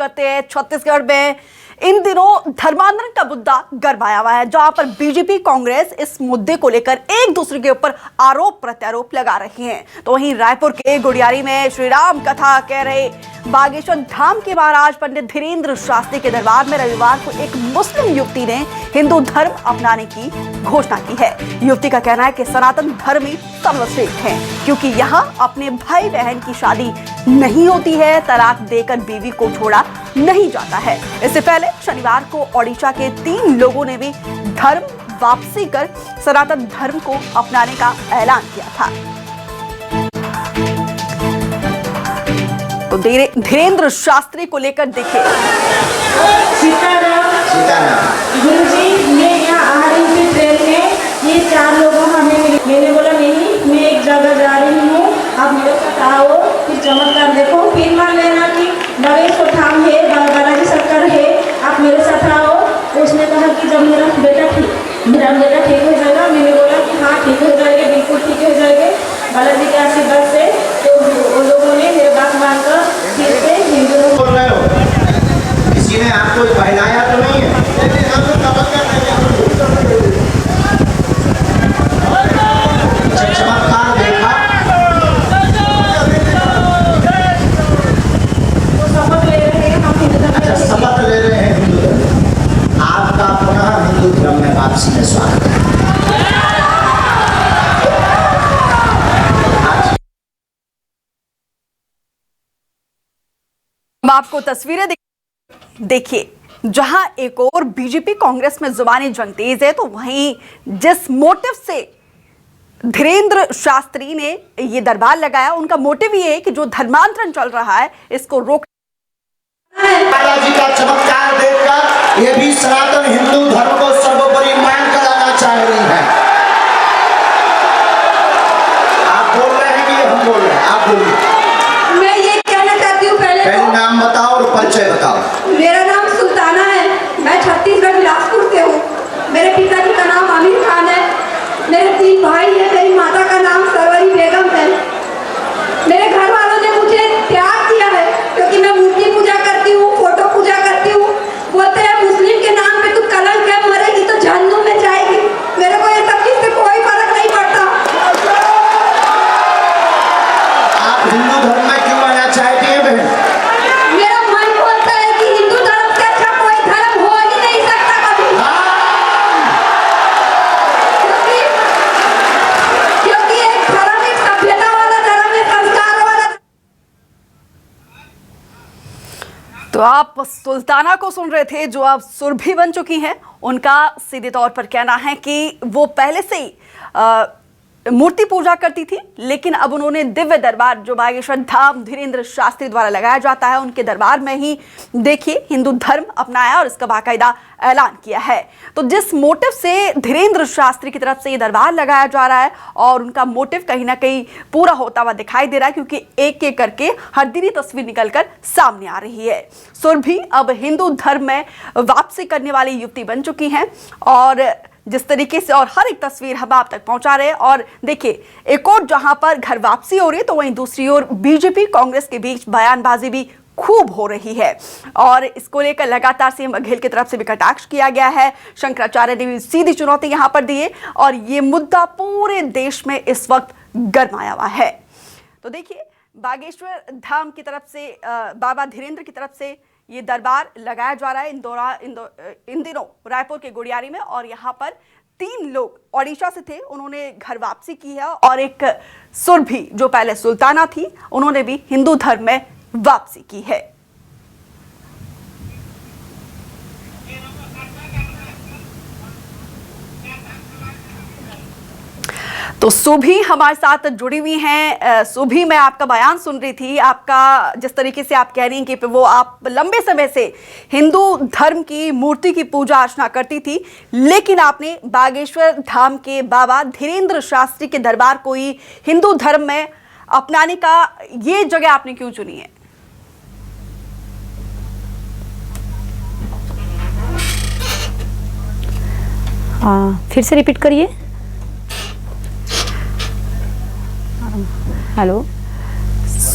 करते हैं। छत्तीसगढ़ में इन दिनों धर्मांतरण का मुद्दा गरमाया हुआ है, जहां पर बीजेपी कांग्रेस इस मुद्दे को लेकर एक दूसरे के ऊपर आरोप प्रत्यारोप लगा रही हैं। तो वहीं रायपुर के गुड़ियारी में श्री राम कथा कह रहे बागेश्वर धाम के महाराज पंडित धीरेन्द्र शास्त्री के दरबार में रविवार को एक मुस्लिम युवती ने हिंदू धर्म अपनाने की घोषणा की है। युवती का कहना है कि सनातन धर्म ही सर्वश्रेष्ठ है, क्योंकि यहाँ अपने भाई बहन की शादी नहीं होती है, तलाक देकर बीवी को छोड़ा नहीं जाता है। इससे पहले शनिवार को ओडिशा के 3 लोगों ने भी धर्म वापसी कर सनातन धर्म को अपनाने का ऐलान किया था। तो धीरेन्द्र शास्त्री को लेकर देखिए। गुरुजी, मैं यहाँ आ रही थी ट्रेन में, ये 4 लोगों हमें, मैंने बोला नहीं, मैं एक जगह जा रही हूँ, आप मेरे साथ आओ, फिर चमत्कार देखो, फिर मान लेना कि बागेश्वर धाम है, बालाजी सरकार है, आप मेरे साथ आओ। उसने कहा कि जब मेरा बेटा ठीक हो जाएगा, मैंने बोला कि हाँ ठीक हो जाएगा, बिल्कुल ठीक हो जाएगा बालाजी के आशीर्वाद से। तो वो लोगों ने मेरे बात मानकर फिर से हिंदू बोल रहे हो, किसी ने आपको बहलाया तो नहीं है? चमत्कार देखा, शपथ ले रहे हैं, हम हिंदू धर्म अच्छा शपथ ले रहे हैं हिंदू धर्म। आपका पुनः हिंदू धर्म में वापसी में स्वागत है। आपको तस्वीरें देखिए, जहां एक और बीजेपी कांग्रेस में जुबानी जंग तेज है, तो वहीं जिस मोटिव से धीरेन्द्र शास्त्री ने ये दरबार लगाया, उनका मोटिव ये है कि जो धर्मांतरण चल रहा है इसको रोक। बालाजी का चमत्कार देखकर ये भी सनातन हिंदू धर्म को सर्वोपरि मान कर आना चाह रही है। आप बोल रहे हैं कि हम बोल रहे हैं? आप बोलिए। मैं ये कहना चाहती हूँ, पहले नाम बताओ और परिचय बताओ। मेरा नाम सुल्ताना है, मैं छत्तीसगढ़ बिलासपुर से हूँ। मेरे पिताजी का नाम आमिर खान है, मेरे 3 भाई है, मेरी माता का नाम सरवरी बेगम है। मेरे घर वालों ने मुझे त्याग किया है, क्योंकि मैं मूर्ति पूजा करती हूँ, फोटो पूजा करती हूँ। बोलते हैं मुस्लिम के नाम पे तू कलंक है, मरेगी तो जहन्नुम में जाएगी। मेरे को ये सब चीज से कोई फर्क नहीं पड़ता। आप हिंदू धर्म में क्यों आना चाहती हैं बहन? मेरा मन बोलता है कि हिंदू धर्म से अच्छा कोई धर्म हो ही नहीं सकता कभी। क्योंकि एक धर्म एक सभ्यता वाला धर्म है, संस्कार वाला। तो आप सुल्ताना को सुन रहे थे, जो अब सुरभि बन चुकी हैं। उनका सीधे तौर पर कहना है कि वो पहले से ही मूर्ति पूजा करती थी, लेकिन अब उन्होंने दिव्य दरबार जो बागेश्वर धाम धीरेन्द्र शास्त्री द्वारा लगाया जाता है, उनके दरबार में ही देखिए हिंदू धर्म अपनाया और इसका बाकायदा ऐलान किया है। तो जिस मोटिव से धीरेन्द्र शास्त्री की तरफ से ये दरबार लगाया जा रहा है, और उनका मोटिव कहीं ना कहीं पूरा होता हुआ दिखाई दे रहा है, क्योंकि एक एक करके हर दिन तस्वीर निकलकर सामने आ रही है। सुरभि अब हिंदू धर्म में वापसी करने वाली युवती बन चुकी हैं, और जिस तरीके से और हर एक तस्वीर हम आप तक पहुंचा रहे हैं। और देखिए, एक और जहां पर घर वापसी हो रही है, तो वहीं दूसरी ओर बीजेपी कांग्रेस के बीच बयानबाजी भी खूब हो रही है, और इसको लेकर लगातार सीएम बघेल की तरफ से भी कटाक्ष किया गया है। शंकराचार्य ने भी सीधी चुनौती यहां पर दी है, और ये मुद्दा पूरे देश में इस वक्त गरमाया हुआ है। तो देखिए, बागेश्वर धाम की तरफ से बाबा धीरेन्द्र की तरफ से ये दरबार लगाया जा रहा है इन दिनों रायपुर के गुड़ियारी में, और यहाँ पर 3 लोग ओडिशा से थे, उन्होंने घर वापसी की है, और एक सुरभि जो पहले सुल्ताना थी, उन्होंने भी हिंदू धर्म में वापसी की है। तो सुभी हमारे साथ जुड़ी हुई हैं। सुभी, मैं आपका बयान सुन रही थी, आपका जिस तरीके से आप कह रही हैं कि वो आप लंबे समय से हिंदू धर्म की मूर्ति की पूजा अर्चना करती थी, लेकिन आपने बागेश्वर धाम के बाबा धीरेन्द्र शास्त्री के दरबार को ही हिंदू धर्म में अपनाने का ये जगह आपने क्यों चुनी है? फिर से रिपीट करिए।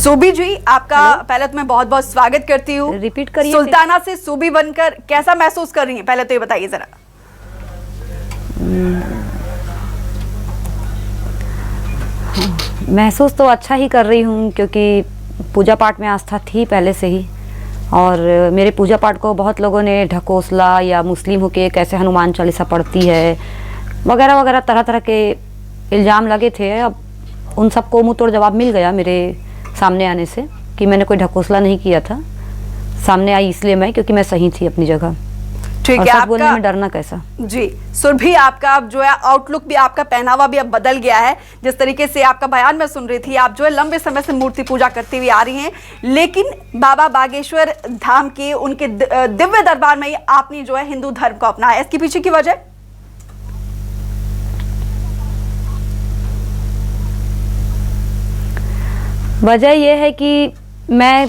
सूबी जी, आपका पहले तो मैं बहुत बहुत स्वागत करती हूँ। रिपीट करिए। सुल्ताना से सूबी बनकर कैसा महसूस कर रही हैं, पहले तो ये बताइए जरा। महसूस तो अच्छा ही कर रही हूँ, क्योंकि पूजा पाठ में आस्था थी पहले से ही, और मेरे पूजा पाठ को बहुत लोगों ने ढकोसला या मुस्लिम होके कैसे हनुमान चालीसा पढ़ती है वगैरह वगैरह तरह तरह के इल्ज़ाम लगे थे। अब उन सबको मुँह तोड़ जवाब मिल गया मेरे सामने आने से कि मैंने कोई ढकोसला नहीं किया था। सामने आई इसलिए मैं, क्योंकि मैं सही थी अपनी जगह। ठीक और है, सच आपका बोलने में डरना कैसा। जी सुरभि, आपका अब जो है आउटलुक भी, आपका पहनावा भी अब बदल गया है। जिस तरीके से आपका बयान मैं सुन रही थी, आप जो है लंबे समय से मूर्ति पूजा करती हुई आ रही हैं, लेकिन बाबा बागेश्वर धाम के उनके दिव्य दरबार में ही आपने जो है हिंदू धर्म को अपनाया। इसके पीछे की वजह? वजह यह है कि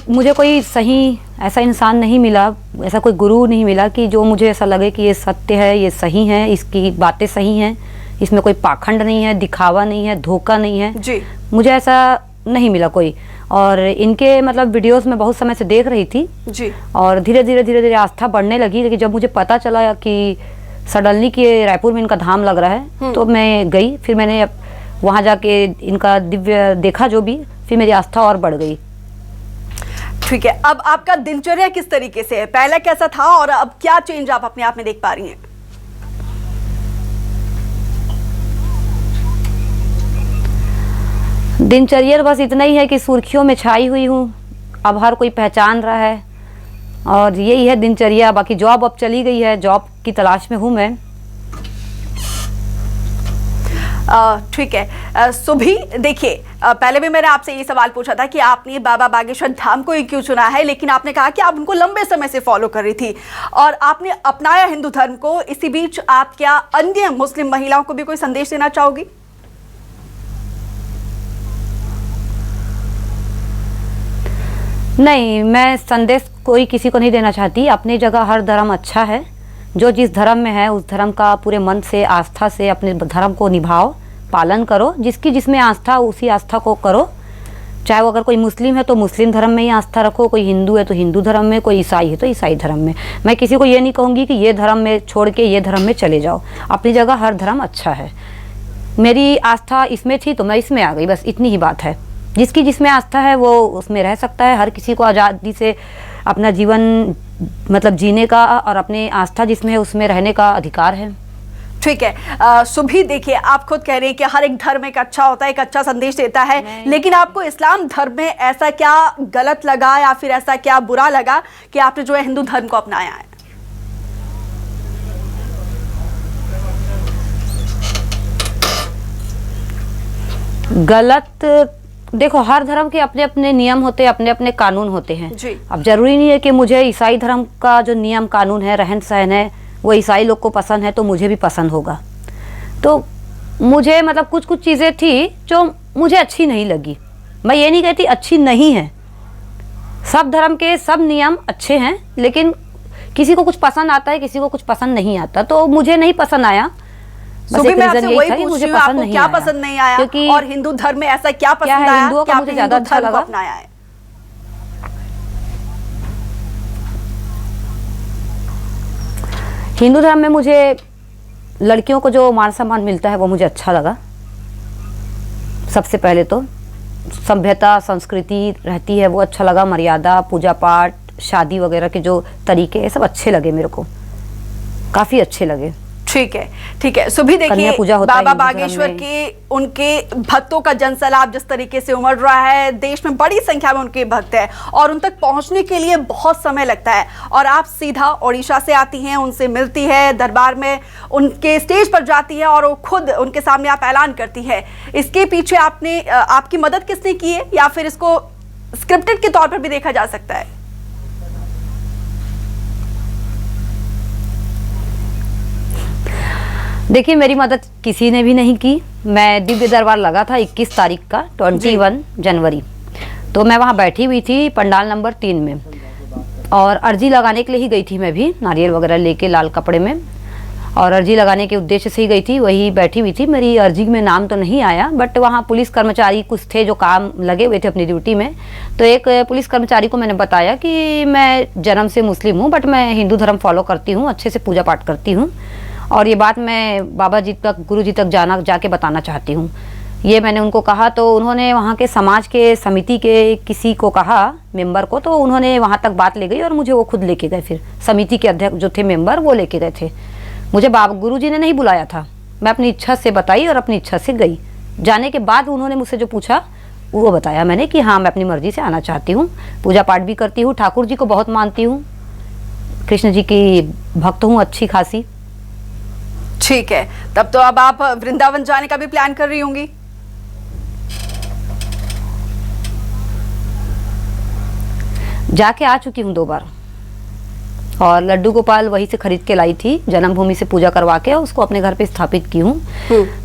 मुझे कोई सही ऐसा इंसान नहीं मिला, ऐसा कोई गुरु नहीं मिला कि जो मुझे ऐसा लगे कि ये सत्य है, ये सही है, इसकी बातें सही हैं, इसमें कोई पाखंड नहीं है, दिखावा नहीं है, धोखा नहीं है जी। मुझे ऐसा नहीं मिला कोई। और इनके मतलब वीडियोस में बहुत समय से देख रही थी जी, और धीरे धीरे आस्था बढ़ने लगी। लेकिन जब मुझे पता चला कि सडनली कि रायपुर में इनका धाम लग रहा है, तो मैं गई। फिर मैंने वहाँ जाके इनका दिव्य देखा जो भी, फिर मेरी आस्था और बढ़ गई। ठीक है, अब आपका दिनचर्या किस तरीके से है? पहले कैसा था और अब क्या चेंज आप अपने आप में देख पा रही हैं? दिनचर्या बस इतना ही है कि सुर्खियों में छाई हुई हूँ, अब हर कोई पहचान रहा है, और यही है दिनचर्या। बाकी जॉब अब चली गई है, जॉब की तलाश में हूँ मैं। ठीक है सुभी, देखिए पहले भी मैंने आपसे ये सवाल पूछा था कि आपने बाबा बागेश्वर धाम को ही क्यों चुना है, लेकिन आपने कहा कि आप उनको लंबे समय से फॉलो कर रही थी और आपने अपनाया हिंदू धर्म को। इसी बीच आप क्या अन्य मुस्लिम महिलाओं को भी कोई संदेश देना चाहोगी? नहीं, मैं संदेश कोई किसी को नहीं देना चाहती। अपनी जगह हर धर्म अच्छा है। जो जिस धर्म में है उस धर्म का पूरे मन से, आस्था से अपने धर्म को निभाओ, पालन करो। जिसकी जिसमें आस्था उसी आस्था को करो। चाहे वो अगर कोई मुस्लिम है तो मुस्लिम धर्म में ही आस्था रखो, कोई हिंदू है तो हिंदू धर्म में, कोई ईसाई है तो ईसाई धर्म में। मैं किसी को ये नहीं कहूँगी कि ये धर्म में छोड़ के ये धर्म में चले जाओ। अपनी जगह हर धर्म अच्छा है। मेरी आस्था इसमें थी तो मैं इसमें आ गई, बस इतनी ही बात है। जिसकी जिसमें आस्था है वो उसमें रह सकता है। हर किसी को आज़ादी से अपना जीवन मतलब जीने का और अपनी आस्था जिसमें है उसमें रहने का अधिकार है। ठीक है सुभी, देखिए आप खुद कह रहे हैं कि हर एक धर्म एक अच्छा होता है, एक अच्छा संदेश देता है, लेकिन आपको इस्लाम धर्म में ऐसा क्या गलत लगा या फिर ऐसा क्या बुरा लगा कि आपने जो है हिंदू धर्म को अपनाया है? गलत, देखो हर धर्म के अपने अपने नियम होते हैं, अपने अपने कानून होते हैं जी। अब जरूरी नहीं है कि मुझे ईसाई धर्म का जो नियम कानून है, रहन सहन है, वो ईसाई लोग को पसंद है तो मुझे भी पसंद होगा। तो मुझे मतलब कुछ कुछ चीज़ें थी जो मुझे अच्छी नहीं लगी। मैं ये नहीं कहती अच्छी नहीं है, सब धर्म के सब नियम अच्छे हैं, लेकिन किसी को कुछ पसंद आता है, किसी को कुछ पसंद नहीं आता। तो मुझे नहीं पसंद आया। सुबह मैं आपसे वही पूछ रही हूँ, आपको क्या पसंद नहीं आया, क्योंकि और हिंदू धर्म में ऐसा क्या पसंद आया हिंदुओं कि का आपने मुझे ज्यादा हिंदू अच्छा धर्म को लगा। अपनाया है? हिंदू धर्म में मुझे लड़कियों को जो मान सम्मान मिलता है वो मुझे अच्छा लगा। सबसे पहले तो सभ्यता संस्कृति रहती है वो अच्छा लगा। मर्यादा, पूजा पाठ, शादी वगैरह के जो तरीके ये सब अच्छे लगे, मेरे को काफ़ी अच्छे लगे। ठीक है, ठीक है। सुभी देखिए, कन्या पूजा होता है बाबा हिंदू धर्म बागेश्वर में। के उनके भक्तों का जनसैलाब जिस तरीके से उमड़ रहा है, देश में बड़ी संख्या में उनके भक्त हैं और उन तक पहुंचने के लिए बहुत समय लगता है। और आप सीधा ओडिशा से आती हैं, उनसे मिलती है, दरबार में उनके स्टेज पर जाती है और वो खुद उनके सामने आप ऐलान करती है। इसके पीछे आपकी मदद किसने की है, या फिर इसको स्क्रिप्टेड के तौर पर भी देखा जा सकता है? देखिए, मेरी मदद किसी ने भी नहीं की। मैं दिव्य दरबार लगा था 21 तारीख का, 21 जनवरी। तो मैं वहाँ बैठी हुई थी पंडाल नंबर 3 में, और अर्जी लगाने के लिए ही गई थी मैं भी, नारियल वगैरह लेके लाल कपड़े में। और अर्जी लगाने के उद्देश्य से ही गई थी, वही बैठी हुई थी। मेरी अर्जी में नाम तो नहीं आया, बट वहाँ पुलिस कर्मचारी कुछ थे जो काम लगे हुए थे अपनी ड्यूटी में। तो एक पुलिस कर्मचारी को मैंने बताया कि मैं जन्म से मुस्लिम हूँ, बट मैं हिंदू धर्म फॉलो करती हूँ, अच्छे से पूजा पाठ करती हूँ, और ये बात मैं बाबा जी तक, गुरु जी तक जाके बताना चाहती हूँ। ये मैंने उनको कहा तो उन्होंने वहाँ के समाज के समिति के किसी को कहा, मेंबर को, तो उन्होंने वहाँ तक बात ले गई और मुझे वो खुद लेके गए। फिर समिति के अध्यक्ष जो थे मेंबर, वो लेके गए थे मुझे। बाबा गुरु जी ने नहीं बुलाया था, मैं अपनी इच्छा से बताई और अपनी इच्छा से गई। जाने के बाद उन्होंने मुझसे जो पूछा वो बताया मैंने कि हाँ मैं अपनी मर्जी से आना चाहती हूँ, पूजा पाठ भी करती हूँ, ठाकुर जी को बहुत मानती हूँ, कृष्ण जी की भक्त हूँ अच्छी खासी। ठीक है, तब तो अब आप वृंदावन जाने का भी प्लान कर रही होंगी? जाके आ चुकी हूँ 2 बार, और लड्डू गोपाल वहीं से खरीद के लाई थी, जन्मभूमि से पूजा करवा के उसको अपने घर पे स्थापित की हूँ।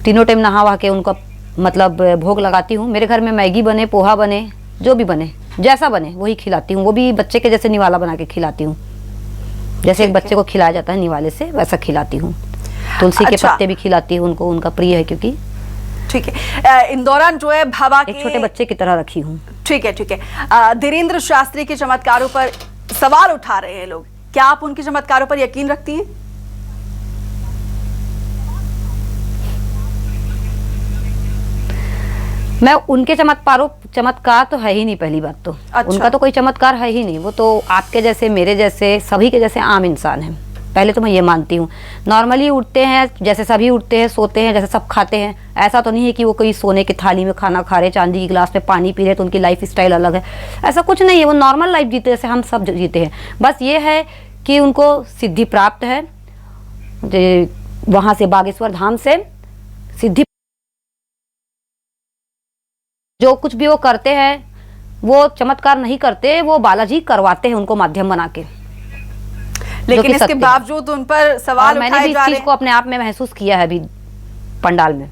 तीनों टाइम नहा वहा के उनको मतलब भोग लगाती हूँ। मेरे घर में मैगी बने, पोहा बने, जो भी बने, जैसा बने वही खिलाती हूँ। वो भी बच्चे के जैसे निवाला बना के खिलाती हूँ, जैसे एक बच्चे को खिलाया जाता है निवाले से, वैसा खिलाती हूँ। तुलसी के पत्ते भी खिलाती हूँ उनको, उनका प्रिय है क्योंकि। ठीक है, इन दौरान जो है बाबा एक छोटे बच्चे की तरह रखी हूँ। ठीक है, ठीक है। धीरेन्द्र शास्त्री के चमत्कारों पर सवाल उठा रहे हैं लोग, क्या आप उनके चमत्कारों पर यकीन रखती हैं? मैं उनके चमत्कार तो है ही नहीं, पहली बात तो। अच्छा। उनका तो कोई चमत्कार है ही नहीं, वो तो आपके जैसे, मेरे जैसे, सभी के जैसे आम इंसान है। पहले तो मैं ये मानती हूँ, नॉर्मली उठते हैं जैसे सभी उठते हैं, सोते हैं जैसे सब खाते हैं। ऐसा तो नहीं है कि वो कोई सोने की थाली में खाना खा रहे, चांदी की गिलास में पानी पी रहे, तो उनकी लाइफ स्टाइल अलग है, ऐसा कुछ नहीं है। वो नॉर्मल लाइफ जीते जैसे हम सब जीते हैं। बस ये है कि उनको सिद्धि प्राप्त है, वहाँ से बागेश्वर धाम से सिद्धि, जो कुछ भी वो करते हैं वो चमत्कार नहीं करते, वो बालाजी करवाते हैं उनको माध्यम बना के। लेकिन इसके बावजूद उन पर सवाल मैंने भी इस चीज को अपने आप में महसूस किया है अभी पंडाल में।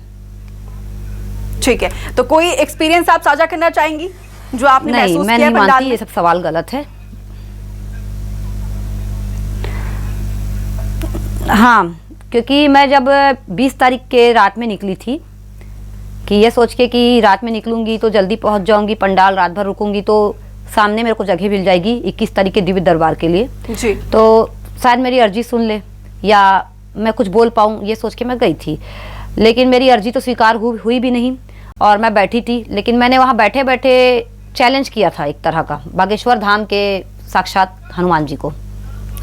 ठीक है, तो कोई एक्सपीरियंस आप साझा करना चाहेंगी जो आपने महसूस किया? मैं नहीं मानती, ये सब सवाल गलत है। हाँ, क्योंकि मैं जब 20 तारीख के रात में निकली थी कि ये सोच के कि रात में निकलूंगी तो जल्दी पहुंच जाऊंगी, पंडाल रात भर रुकूंगी तो सामने मेरे को जगह मिल जाएगी 21 तारीख के दिव्य दरबार के लिए जी, तो शायद मेरी अर्जी सुन ले या मैं कुछ बोल पाऊँ, ये सोच के मैं गई थी। लेकिन मेरी अर्जी तो स्वीकार हुई भी नहीं और मैं बैठी थी। लेकिन मैंने वहाँ बैठे बैठे चैलेंज किया था एक तरह का, बागेश्वर धाम के साक्षात हनुमान जी को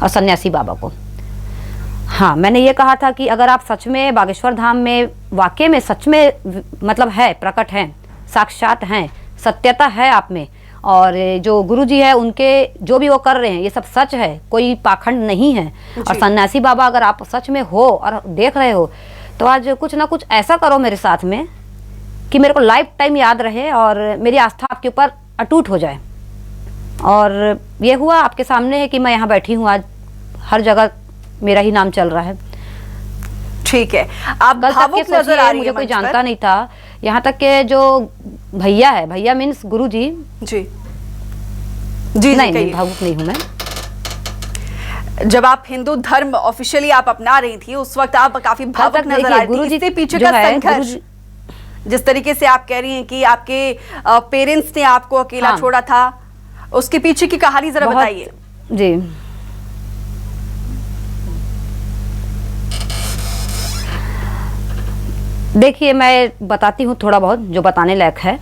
और सन्यासी बाबा को। हाँ, मैंने ये कहा था कि अगर आप सच में बागेश्वर धाम में वाकई में सच में मतलब है, प्रकट हैं, साक्षात हैं, सत्यता है आप में, और जो गुरुजी है उनके जो भी वो कर रहे हैं ये सब सच है, कोई पाखंड नहीं है, और सन्यासी बाबा अगर आप सच में हो और देख रहे हो तो आज कुछ ना कुछ ऐसा करो मेरे साथ में कि मेरे को लाइफ टाइम याद रहे और मेरी आस्था आपके ऊपर अटूट हो जाए। और ये हुआ, आपके सामने है कि मैं यहाँ बैठी हूँ, आज हर जगह मेरा ही नाम चल रहा है। ठीक है, आप भावुक नजर आ रही हैं, मुझे कोई जानता नहीं था, यहाँ तक के जो भैया है, भैया मीन्स गुरु जी जी जी, नहीं भावुक नहीं हूँ मैं। जब आप हिंदू धर्म ऑफिशियली आप अपना रही थी उस वक्त आप काफी भावुक नजर आ रही थी। इसके पीछे का संघर्ष, जिस तरीके से आप कह रही हैं कि आपके पेरेंट्स ने आपको अकेला छोड़ा था, उसके पीछे की कहानी जरा बताइए। जी, देखिए मैं बताती हूँ थोड़ा बहुत जो बताने लायक है।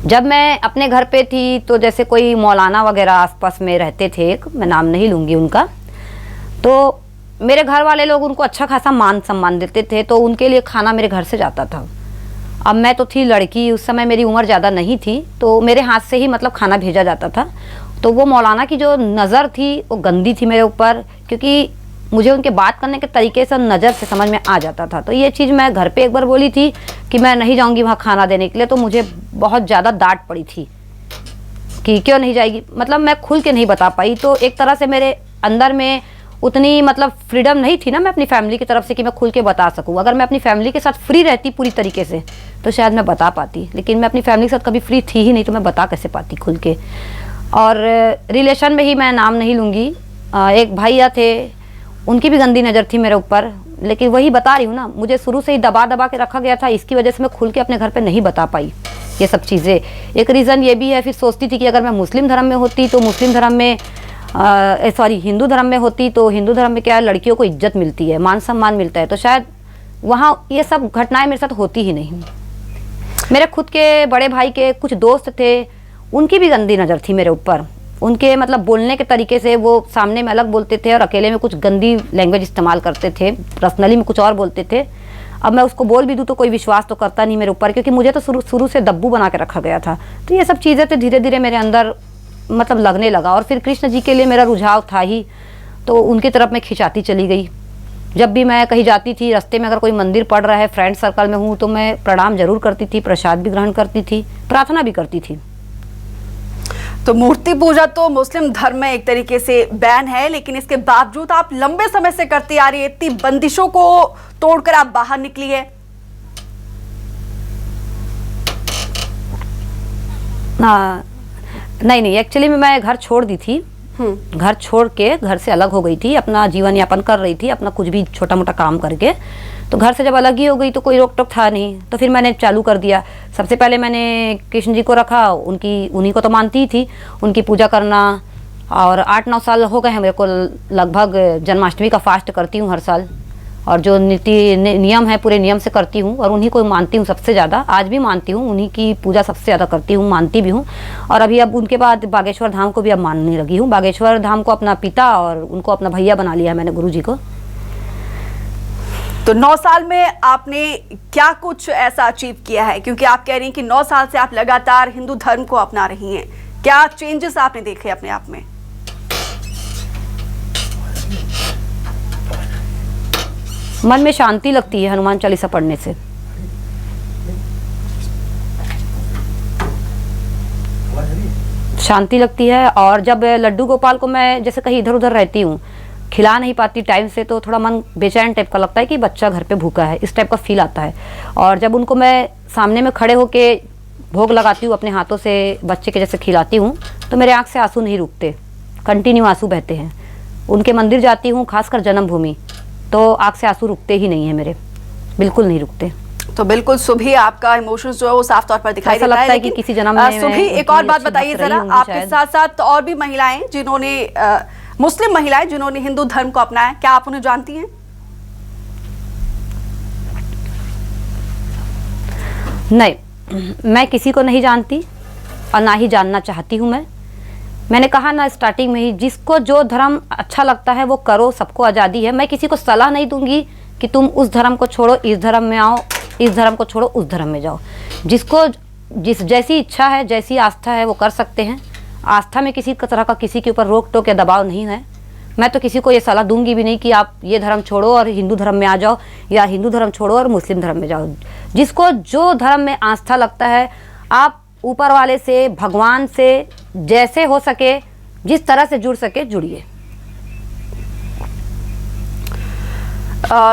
जब मैं अपने घर पे थी तो जैसे कोई मौलाना वगैरह आसपास में रहते थे, एक मैं नाम नहीं लूँगी उनका, तो मेरे घर वाले लोग उनको अच्छा खासा मान सम्मान देते थे, तो उनके लिए खाना मेरे घर से जाता था। अब मैं तो थी लड़की, उस समय मेरी उम्र ज़्यादा नहीं थी, तो मेरे हाथ से ही मतलब खाना भेजा जाता था। तो वो मौलाना की जो नज़र थी वो गंदी थी मेरे ऊपर, क्योंकि मुझे उनके बात करने के तरीके से नज़र से समझ में आ जाता था। तो ये चीज़ मैं घर पे एक बार बोली थी कि मैं नहीं जाऊंगी वहाँ खाना देने के लिए, तो मुझे बहुत ज़्यादा डांट पड़ी थी कि क्यों नहीं जाएगी, मतलब मैं खुल के नहीं बता पाई। तो एक तरह से मेरे अंदर में उतनी मतलब फ्रीडम नहीं थी ना मैं अपनी फैमिली की तरफ से कि मैं खुल के बता सकूँ। अगर मैं अपनी फैमिली के साथ फ्री रहती पूरी तरीके से तो शायद मैं बता पाती, लेकिन मैं अपनी फैमिली के साथ कभी फ्री थी ही नहीं, तो मैं बता कैसे पाती खुल के। और रिलेशन में ही मैं नाम नहीं लूँगी, एक भैया थे, उनकी भी गंदी नज़र थी मेरे ऊपर, लेकिन वही बता रही हूँ ना, मुझे शुरू से ही दबा दबा के रखा गया था, इसकी वजह से मैं खुल के अपने घर पे नहीं बता पाई ये सब चीज़ें। एक रीज़न ये भी है, फिर सोचती थी कि अगर मैं मुस्लिम धर्म में होती तो मुस्लिम धर्म में हिंदू धर्म में होती तो हिंदू धर्म में क्या है, लड़कियों को इज्जत मिलती है, मान सम्मान मिलता है, तो शायद वहाँ ये सब घटनाएं मेरे साथ होती ही नहीं। मेरे खुद के बड़े भाई के कुछ दोस्त थे, उनकी भी गंदी नज़र थी मेरे ऊपर। उनके मतलब बोलने के तरीके से वो सामने में अलग बोलते थे और अकेले में कुछ गंदी लैंग्वेज इस्तेमाल करते थे, पर्सनली में कुछ और बोलते थे। अब मैं उसको बोल भी दूँ तो कोई विश्वास तो करता नहीं मेरे ऊपर, क्योंकि मुझे तो शुरू से दब्बू बना के रखा गया था। तो ये सब चीज़ें तो धीरे धीरे मेरे अंदर मतलब लगने लगा, और फिर कृष्ण जी के लिए मेरा रुझाव था ही, तो उनकी तरफ मैं खिंचाती चली गई। जब भी मैं कहीं जाती थी, रास्ते में अगर कोई मंदिर पड़ रहा है, फ्रेंड सर्कल में हूँ, तो मैं प्रणाम जरूर करती थी, प्रसाद भी ग्रहण करती थी, प्रार्थना भी करती थी। तो मूर्ति पूजा तो मुस्लिम धर्म में एक तरीके से बैन है, लेकिन इसके बावजूद आप लंबे समय से करती आ रही है, इतनी बंदिशों को तोड़कर आप बाहर निकली है। नहीं, एक्चुअली में मैं घर छोड़ दी थी। घर छोड़ के घर से अलग हो गई थी, अपना जीवन यापन कर रही थी, अपना कुछ भी छोटा मोटा काम करके। तो घर से जब अलग ही हो गई तो कोई रोक टोक था नहीं, तो फिर मैंने चालू कर दिया। सबसे पहले मैंने कृष्ण जी को रखा, उन्हीं को तो मानती ही थी, उनकी पूजा करना। और 8-9 साल हो गए हैं मेरे को लगभग। जन्माष्टमी का फास्ट करती हूँ हर साल, और जो नीति नियम है पूरे नियम से करती हूँ, और उन्हीं को मानती हूँ सबसे ज़्यादा। आज भी मानती हूँ, उन्हीं की पूजा सबसे ज़्यादा करती हूँ, मानती भी हूँ। और अभी अब उनके बाद बागेश्वर धाम को भी अब मानने लगी हूँ। बागेश्वर धाम को अपना पिता और उनको अपना भैया बना लिया है मैंने, गुरु जी को। तो 9 साल में आपने क्या कुछ ऐसा अचीव किया है, क्योंकि आप कह रही हैं कि 9 साल से आप लगातार हिंदू धर्म को अपना रही हैं, क्या चेंजेस आपने देखे अपने आप में? मन में शांति लगती है हनुमान चालीसा पढ़ने से। शांति लगती है। और जब लड्डू गोपाल को मैं जैसे कहीं इधर उधर रहती हूँ, खिला नहीं पाती टाइम से, तो थोड़ा मन बेचैन टाइप का लगता है कि बच्चा घर पे भूखा है, इस टाइप का फील आता है। और जब उनको मैं सामने में खड़े होके भोग लगाती हूँ, अपने हाथों से बच्चे के जैसे खिलाती हूँ, तो मेरे आँख से आंसू नहीं रुकते, कंटिन्यू आंसू बहते हैं। उनके मंदिर जाती हूँ, खासकर जन्मभूमि, तो आँख से आंसू रुकते ही नहीं है मेरे, बिल्कुल नहीं रुकते। तो बिल्कुल सुभी आपका इमोशंस जो है वो साफ तौर पर दिखाई देता है, कि किसी जन्म में सुभी एक और बात बताइए जरा, आपके साथ साथ और भी महिलाएं जिन्होंने मुस्लिम महिलाएं जिन्होंने हिंदू धर्म को अपनाया, क्या आप उन्हें जानती हैं? नहीं, मैं किसी को नहीं जानती और ना ही जानना चाहती हूँ। मैंने कहा ना स्टार्टिंग में ही, जिसको जो धर्म अच्छा लगता है वो करो, सबको आज़ादी है। मैं किसी को सलाह नहीं दूंगी कि तुम उस धर्म को छोड़ो इस धर्म में आओ, इस धर्म को छोड़ो उस धर्म में जाओ। जिसको जैसी इच्छा है, जैसी आस्था है, वो कर सकते हैं। आस्था में किसी तरह का किसी के ऊपर रोक टोक या दबाव नहीं है। मैं तो किसी को ये सलाह दूंगी भी नहीं कि आप ये धर्म छोड़ो और हिंदू धर्म में आ जाओ, या हिंदू धर्म छोड़ो और मुस्लिम धर्म में जाओ। जिसको जो धर्म में आस्था लगता है, आप ऊपर वाले से, भगवान से जैसे हो सके, जिस तरह से जुड़ सके, जुड़िए।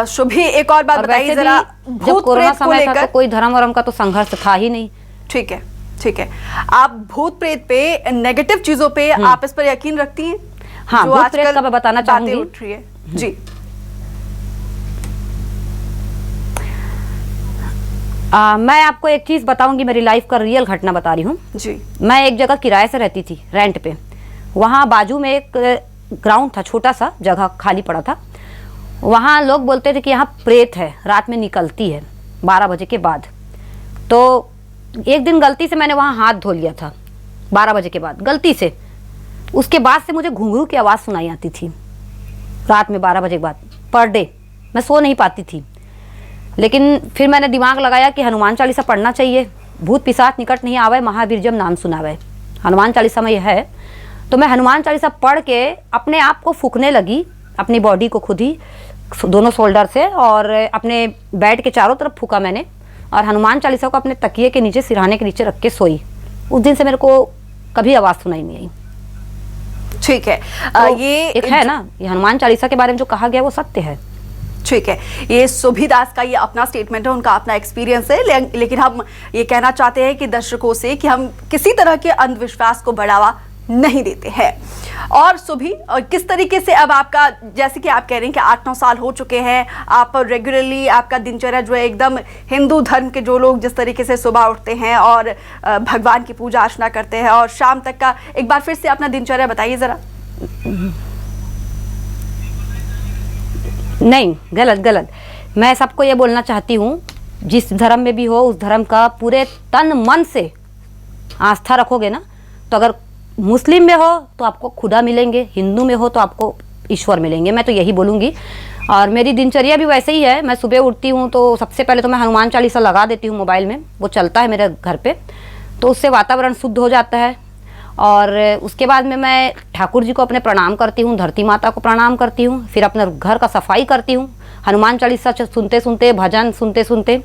शुभी एक और बात बताइए जरा, जब कोरोना समय था तो कोई धर्म वरम का तो संघर्ष था ही नहीं। ठीक है, ठीक है। आप भूत प्रेत पे, नेगेटिव चीजों पे आप इस पर यकीन रखती हैं? हाँ, भूत प्रेत का मैं बताना चाहूंगी। उठ रही है जी। मैं आपको एक चीज बताऊंगी, मेरी लाइफ का रियल घटना बता रही हूँ जी। मैं एक जगह किराए से रहती थी, रेंट पे। वहाँ बाजू में एक ग्राउंड था, छोटा सा जगह खाली पड़ा था। वहाँ लोग बोलते थे कि यहाँ प्रेत है, रात में निकलती है 12 बजे के बाद। तो एक दिन गलती से मैंने वहाँ हाथ धो लिया था 12 बजे के बाद, गलती से। उसके बाद से मुझे घुंघरू की आवाज़ सुनाई आती थी रात में 12 बजे के बाद, पर डे। मैं सो नहीं पाती थी। लेकिन फिर मैंने दिमाग लगाया कि हनुमान चालीसा पढ़ना चाहिए, भूत पिशाच निकट नहीं आवे, महावीर जब नाम सुनावे, हनुमान चालीसा में यह है। तो मैं हनुमान चालीसा पढ़ के अपने आप को फूकने लगी, अपनी बॉडी को खुद ही, दोनों शोल्डर से, और अपने बेड के चारों तरफ फूका मैंने, और हनुमान चालीसा को अपने तकिए के नीचे, सिरहाने के नीचे रख के सोई। उस दिन से मेरे को कभी आवाज़ सुनाई नहीं आई। ठीक है। तो ये एक है ना, ये हनुमान चालीसा के बारे में जो कहा गया वो सत्य है। ठीक है, ये सुभी दास का ये अपना स्टेटमेंट है, उनका अपना एक्सपीरियंस है। लेकिन हम ये कहना चाहते हैं कि दर्शकों से कि हम किसी तरह के अंधविश्वास को बढ़ावा नहीं देते हैं। और सुभी, किस तरीके से अब आपका, जैसे कि आप कह रहे हैं कि 8-9 साल हो चुके हैं, आप रेगुलरली आपका दिनचर्या जो है एकदम हिंदू धर्म के जो लोग जिस तरीके से सुबह उठते हैं और भगवान की पूजा अर्चना करते हैं और शाम तक का, एक बार फिर से अपना दिनचर्या बताइए जरा। नहीं, गलत। मैं सबको ये बोलना चाहती हूँ, जिस धर्म में भी हो उस धर्म का पूरे तन मन से आस्था रखोगे ना, तो अगर मुस्लिम में हो तो आपको खुदा मिलेंगे, हिंदू में हो तो आपको ईश्वर मिलेंगे। मैं तो यही बोलूँगी। और मेरी दिनचर्या भी वैसे ही है। मैं सुबह उठती हूँ तो सबसे पहले तो मैं हनुमान चालीसा लगा देती हूँ मोबाइल में, वो चलता है मेरे घर पे, तो उससे वातावरण शुद्ध हो जाता है। और उसके बाद में मैं ठाकुर जी को अपने प्रणाम करती हूँ, धरती माता को प्रणाम करती हूँ, फिर अपने घर का सफाई करती हूँ, हनुमान चालीसा सुनते सुनते, भजन सुनते सुनते।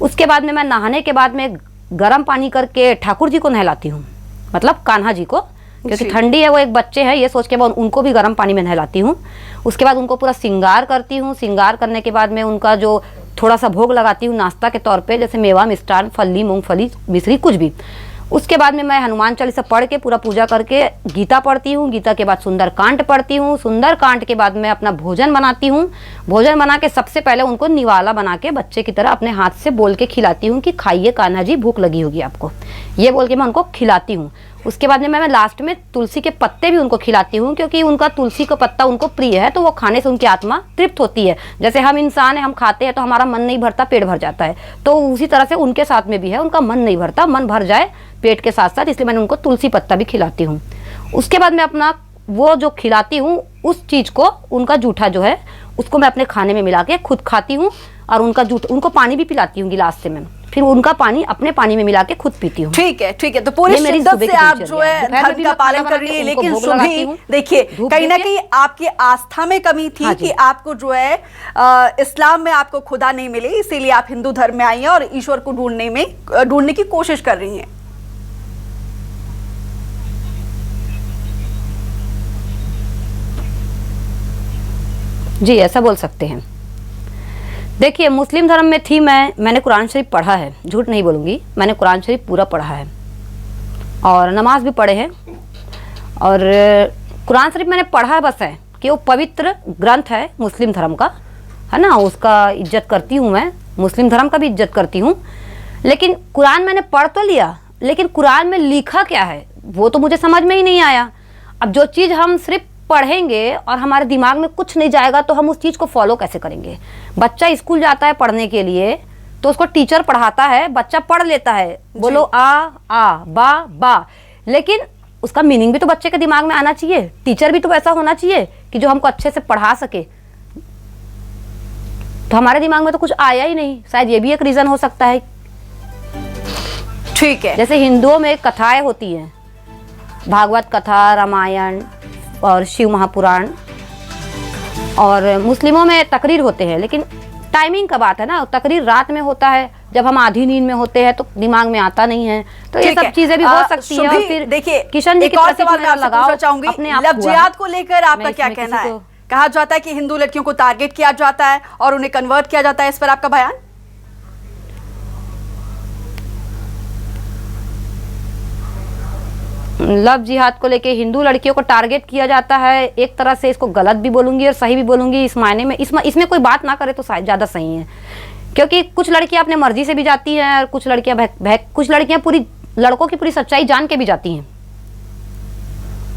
उसके बाद में मैं नहाने के बाद में गर्म पानी करके ठाकुर जी को नहलाती हूँ, मतलब कान्हा जी को, क्योंकि ठंडी है, वो एक बच्चे हैं, ये सोच के मैं उनको भी गर्म पानी में नहलाती हूँ। उसके बाद उनको पूरा श्रृंगार करती हूँ। श्रृंगार करने के बाद में उनका जो थोड़ा सा भोग लगाती हूँ नाश्ता के तौर पे, जैसे मेवा, मिष्ठान, फली, मूंगफली, मिश्री, कुछ भी। उसके बाद में मैं हनुमान चालीसा पढ़ के पूरा पूजा करके गीता पढ़ती हूँ। गीता के बाद सुंदरकांड पढ़ती हूँ। सुंदरकांड के बाद मैं अपना भोजन बनाती हूँ। भोजन बना के सबसे पहले उनको निवाला बना के बच्चे की तरह अपने हाथ से बोल के खिलाती हूँ कि खाइए कान्हा जी, भूख लगी होगी आपको, ये बोल के मैं उनको खिलाती हूँ। उसके बाद में मैं लास्ट में तुलसी के पत्ते भी उनको खिलाती हूँ, क्योंकि उनका तुलसी का पत्ता उनको प्रिय है, तो वो खाने से उनकी आत्मा तृप्त होती है। जैसे हम इंसान हैं, हम खाते हैं तो हमारा मन नहीं भरता, पेट भर जाता है, तो उसी तरह से उनके साथ में भी है, उनका मन नहीं भरता, मन भर जाए पेट के साथ साथ, इसलिए मैंने उनको तुलसी पत्ता भी खिलाती हूँ। उसके बाद मैं अपना वो जो खिलाती हूँ उस चीज़ को, उनका जूठा जो है उसको मैं अपने खाने में मिला के खुद खाती हूँ, और उनका जूठा, उनको पानी भी पिलाती हूँ गिलास से मैं, फिर उनका पानी अपने पानी में मिला के खुद पीती हूँ। ठीक है, ठीक है। तो पूरी शिद्दत से आप जो है धर्म का पालन कर रही है, लेकिन सुभी देखिए, कहीं ना कहीं आपकी आस्था में कमी थी कि आपको जो है इस्लाम में आपको खुदा नहीं मिले, इसीलिए आप हिंदू धर्म में आई हैं और ईश्वर को ढूंढने की कोशिश कर रही हैं। जी, ऐसा बोल सकते हैं। देखिए, मुस्लिम धर्म में थी मैंने कुरान शरीफ पढ़ा है, झूठ नहीं बोलूँगी, मैंने कुरान शरीफ पूरा पढ़ा है और नमाज भी पढ़े हैं। और कुरान शरीफ मैंने पढ़ा है बस है कि वो पवित्र ग्रंथ है मुस्लिम धर्म का, है ना, उसका इज्जत करती हूँ मैं, मुस्लिम धर्म का भी इज्जत करती हूँ। लेकिन कुरान मैंने पढ़ तो लिया, लेकिन कुरान में लिखा क्या है वो तो मुझे समझ में ही नहीं आया। अब जो चीज़ हम सिर्फ पढ़ेंगे और हमारे दिमाग में कुछ नहीं जाएगा तो हम उस चीज़ को फॉलो कैसे करेंगे। बच्चा स्कूल जाता है पढ़ने के लिए तो उसको टीचर पढ़ाता है, बच्चा पढ़ लेता है, बोलो आ बा, लेकिन उसका मीनिंग भी तो बच्चे के दिमाग में आना चाहिए। टीचर भी तो ऐसा होना चाहिए कि जो हमको अच्छे से पढ़ा सके। तो हमारे दिमाग में तो कुछ आया ही नहीं, शायद ये भी एक रीज़न हो सकता है। ठीक है। जैसे हिंदुओं में कथाएं होती हैं, भागवत कथा, रामायण और शिव महापुराण, और मुस्लिमों में तकरीर होते हैं, लेकिन टाइमिंग का बात है ना, तकरीर रात में होता है, जब हम आधी नींद में होते हैं तो दिमाग में आता नहीं है, तो ये सब चीजें भी हो सकती है। और फिर देखिए, किशन जी एक और सवाल मैं आपसे पूछना चाहूंगी, लफ्जियात को लेकर आपका क्या कहना है? कहा जाता है कि हिंदू लड़कियों को टारगेट किया जाता है और उन्हें कन्वर्ट किया जाता है, इस पर आपका बयान? लव जिहाद को लेके हिंदू लड़कियों को टारगेट किया जाता है, एक तरह से इसको गलत भी बोलूंगी और सही भी बोलूंगी। इस मायने में इसमें कोई बात ना करे तो ज़्यादा सही है, क्योंकि कुछ लड़कियां अपने मर्जी से भी जाती हैं और कुछ लड़कियां कुछ लड़कियां पूरी लड़कों की पूरी सच्चाई जान के भी जाती हैं,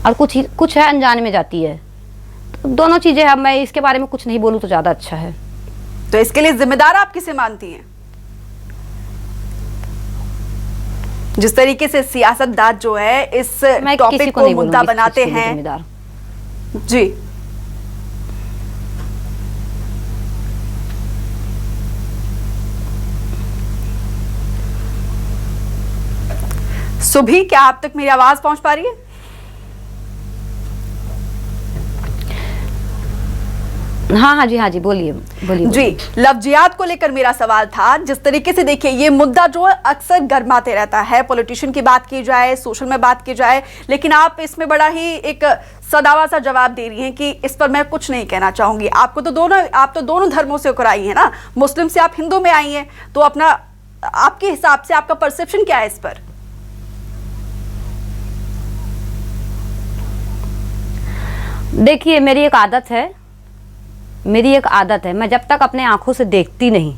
और कुछ है अनजाने में जाती है। तो दोनों चीज़ें हैं, मैं इसके बारे में कुछ नहीं बोलूँ तो ज़्यादा अच्छा है। तो इसके लिए जिम्मेदार आप किसे मानती हैं? जिस तरीके से सियासतदान जो है इस टॉपिक को मुद्दा बनाते हैं। जी, सुभी, क्या आप तक मेरी आवाज पहुंच पा रही है? हाँ जी, बोलिए। जी, लफ्जियात को लेकर मेरा सवाल था। जिस तरीके से देखिए, ये मुद्दा जो अक्सर गर्माते रहता है, पॉलिटिशियन की बात की जाए, सोशल में बात की जाए, लेकिन आप इसमें बड़ा ही एक सदावा सा जवाब दे रही हैं कि इस पर मैं कुछ नहीं कहना चाहूंगी। आप तो दोनों धर्मों से होकर आई है ना, मुस्लिम से आप हिंदू में आई हैं, तो आपके हिसाब से आपका परसेप्शन क्या है इस पर? देखिए मेरी एक आदत है, मैं जब तक अपने आंखों से देखती नहीं,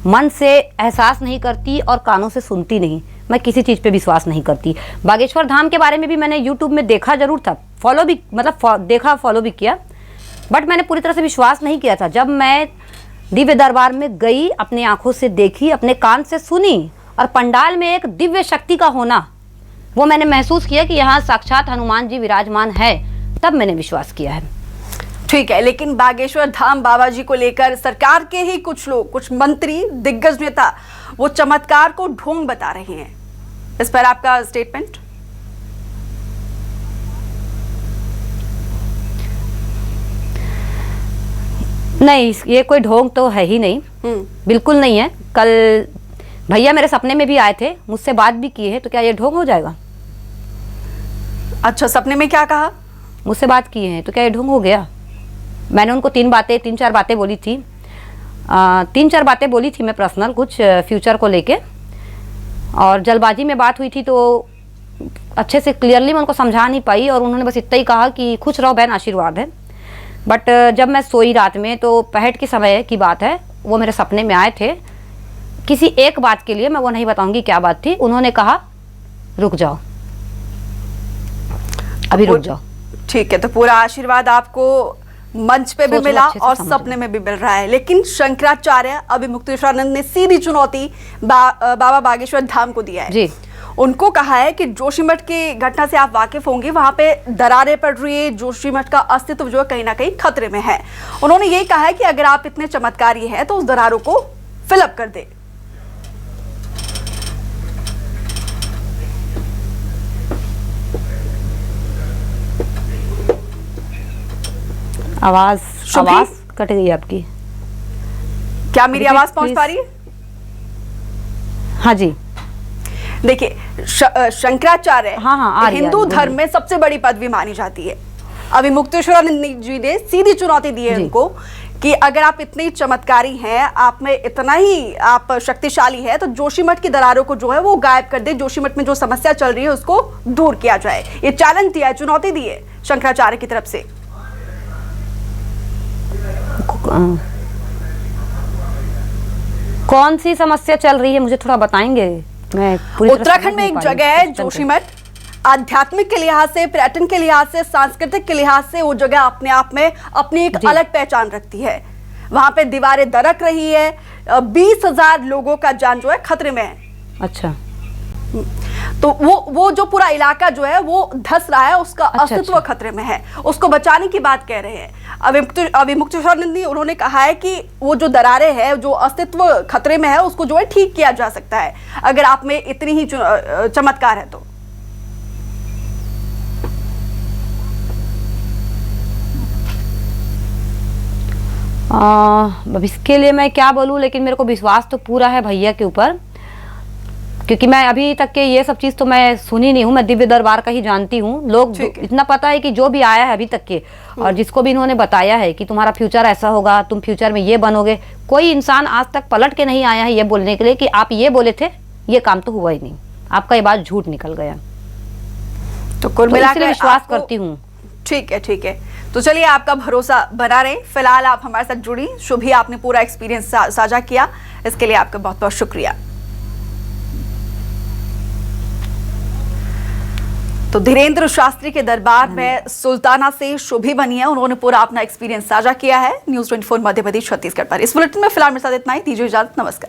मन से एहसास नहीं करती और कानों से सुनती नहीं, मैं किसी चीज़ पे विश्वास नहीं करती। बागेश्वर धाम के बारे में भी मैंने यूट्यूब में देखा जरूर था, फॉलो भी फॉलो भी किया, बट मैंने पूरी तरह से विश्वास नहीं किया था। जब मैं दिव्य दरबार में गई, अपनी आंखों से देखी, अपने कान से सुनी और पंडाल में एक दिव्य शक्ति का होना, वो मैंने महसूस किया कि यहाँ साक्षात हनुमान जी विराजमान है, तब मैंने विश्वास किया है। ठीक है, लेकिन बागेश्वर धाम बाबा जी को लेकर सरकार के ही कुछ लोग, कुछ मंत्री, दिग्गज नेता वो चमत्कार को ढोंग बता रहे हैं, इस पर आपका स्टेटमेंट? नहीं, ये कोई ढोंग तो है ही नहीं, बिल्कुल नहीं है। कल भैया मेरे सपने में भी आए थे, मुझसे बात भी किए हैं, तो क्या ये ढोंग हो जाएगा? अच्छा, सपने में क्या कहा? मुझसे बात किए हैं, तो क्या ये ढोंग हो गया? मैंने उनको 3-4 बातें बोली थी, 3-4 बातें बोली थी मैं पर्सनल, कुछ फ्यूचर को लेके, और जल्दबाजी में बात हुई थी तो अच्छे से क्लियरली मैं उनको समझा नहीं पाई, और उन्होंने बस इतना ही कहा कि खुश रहो बहन, आशीर्वाद है। बट जब मैं सोई रात में, तो पहट के समय की बात है, वो मेरे सपने में आए थे किसी एक बात के लिए, मैं वो नहीं बताऊंगी क्या बात थी। उन्होंने कहा रुक जाओ, अभी रुक जाओ। ठीक है, तो पूरा आशीर्वाद आपको मंच पे भी मिला और सपने में भी मिल रहा है। लेकिन शंकराचार्य अभिमुक्तेश्वरानंद ने सीधी चुनौती बाबा बागेश्वर धाम को दिया है जी। उनको कहा है कि जोशीमठ की घटना से आप वाकिफ होंगे, वहां पे दरारें पड़ रही है, जोशीमठ का अस्तित्व जो है कहीं ना कहीं खतरे में है। उन्होंने ये कहा है कि अगर आप इतने चमत्कारी हैं तो उस दरारों को फिलअप कर दे। आवाज कट गई आपकी, क्या मेरी आवाज पहुंच पा रही है? हाँ जी। देखिए, शंकराचार्य हिंदू धर्म में सबसे बड़ी पदवी मानी जाती है। अभिमुक्तेश्वरानंद जी ने सीधी चुनौती दी है उनको कि अगर आप इतने चमत्कारी हैं, आप में इतना ही आप शक्तिशाली है, तो जोशीमठ की दरारों को जो है वो गायब कर दे, जोशीमठ में जो समस्या चल रही है उसको दूर किया जाए। ये चैलेंज दिया है, चुनौती दी है शंकराचार्य की तरफ से। कौन सी समस्या चल रही है मुझे थोड़ा बताएंगे? मैं उत्तराखंड में एक जगह है जोशीमठ, आध्यात्मिक के लिहाज से, पर्यटन के लिहाज से, सांस्कृतिक के लिहाज से वो जगह अपने आप में अपनी एक अलग पहचान रखती है। वहां पे दीवारें दरक रही है, 20,000 लोगों का जान जो है खतरे में है। अच्छा, तो वो जो पूरा इलाका जो है वो धस रहा है, उसका अस्तित्व खतरे में है, उसको बचाने की बात कह रहे हैं अभिमुक्तेश्वरानंद जी। उन्होंने कहा है कि वो जो दरारें हैं, जो अस्तित्व खतरे में है, उसको जो है ठीक किया जा सकता है अगर आप में इतनी ही चमत्कार है तो। अब इसके लिए मैं क्या बोलूं, लेकिन मेरे को विश्वास तो पूरा है भैया के ऊपर, क्योंकि मैं अभी तक के ये सब चीज़ तो मैं सुनी नहीं हूँ, मैं दिव्य दरबार का ही जानती हूँ। लोग इतना पता है कि जो भी आया है अभी तक के, और जिसको भी इन्होंने बताया है कि तुम्हारा फ्यूचर ऐसा होगा, तुम फ्यूचर में ये बनोगे, कोई इंसान आज तक पलट के नहीं आया है ये बोलने के लिए कि आप ये बोले थे, ये काम तो हुआ ही नहीं, आपका ये बात झूठ निकल गया। तो कुल मिलाकर विश्वास करती हूँ। ठीक है, ठीक है, तो चलिए आपका भरोसा बना रहे। फिलहाल आप हमारे साथ जुड़ी, शुभी आपने पूरा एक्सपीरियंस साझा किया, इसके लिए आपका बहुत बहुत शुक्रिया। तो धीरेन्द्र शास्त्री के दरबार में सुल्ताना से शुभी बनी है, उन्होंने पूरा अपना एक्सपीरियंस साझा किया है न्यूज़ 24 मध्य प्रदेश छत्तीसगढ़ पर। इस बुलेटिन में फिलहाल मेरे साथ इतना ही, दीजिए इजाजत, नमस्कार।